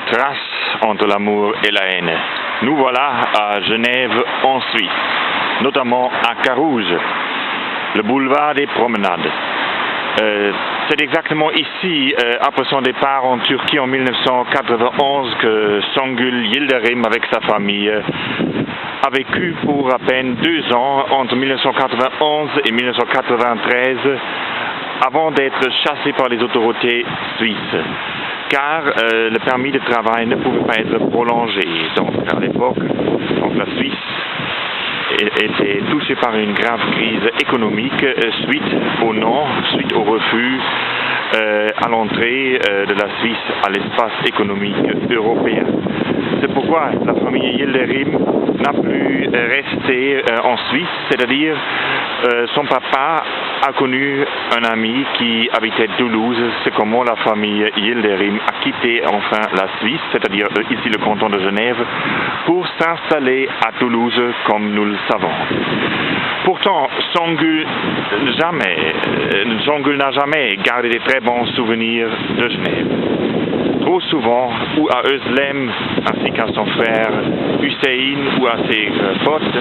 trace entre l'amour et la haine. Nous voilà à Genève, en Suisse, notamment à Carouge, le boulevard des Promenades. C'est exactement ici, après son départ en Turquie en 1991, que Songül Yildirim, avec sa famille, a vécu pour à peine 2 ans, entre 1991 et 1993, avant d'être chassé par les autorités suisses. Car le permis de travail ne pouvait pas être prolongé. Donc à l'époque, la Suisse était touchée par une grave crise économique suite au refus à l'entrée de la Suisse à l'espace économique européen. C'est pourquoi la famille Yildirim n'a plus resté en Suisse, c'est-à-dire son papa a connu un ami qui habitait Toulouse. C'est comment la famille Yildirim a quitté enfin la Suisse, c'est-à-dire ici le canton de Genève, pour s'installer à Toulouse, comme nous le savons. Pourtant, Songül n'a jamais gardé de très bons souvenirs de Genève. Trop souvent, ou à Özlem, ainsi qu'à son frère Hussein, ou à ses potes,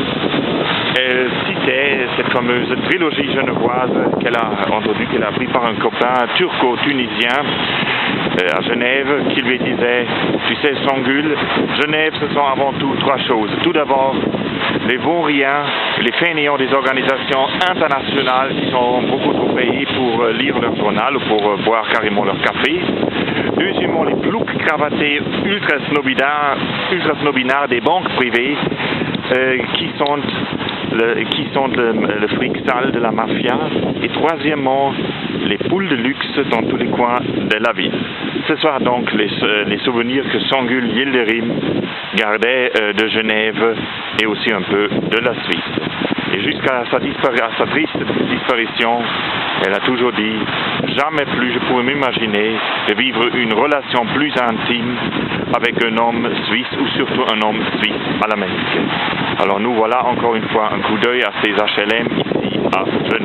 elle citait cette fameuse trilogie genevoise qu'elle a appris par un copain turco-tunisien à Genève, qui lui disait: tu sais Songül, Genève ce sont avant tout 3 choses. Tout d'abord, les vauriens, les fainéants des organisations internationales qui sont beaucoup trop payés pour lire leur journal ou pour boire carrément leur café. Deuxièmement, les ploucs cravatés ultra snobinards des banques privées qui sont le fric sale de la mafia. Et troisièmement, les poules de luxe dans tous les coins de la ville. Ce sont donc les souvenirs que Songül Yildirim gardait de Genève et aussi un peu de la Suisse. Et jusqu'à sa triste disparition, elle a toujours dit: jamais plus je pourrais m'imaginer de vivre une relation plus intime avec un homme suisse, ou surtout un homme suisse à l'américaine. Alors nous voilà encore une fois un coup d'œil à ces HLM ici à Genève.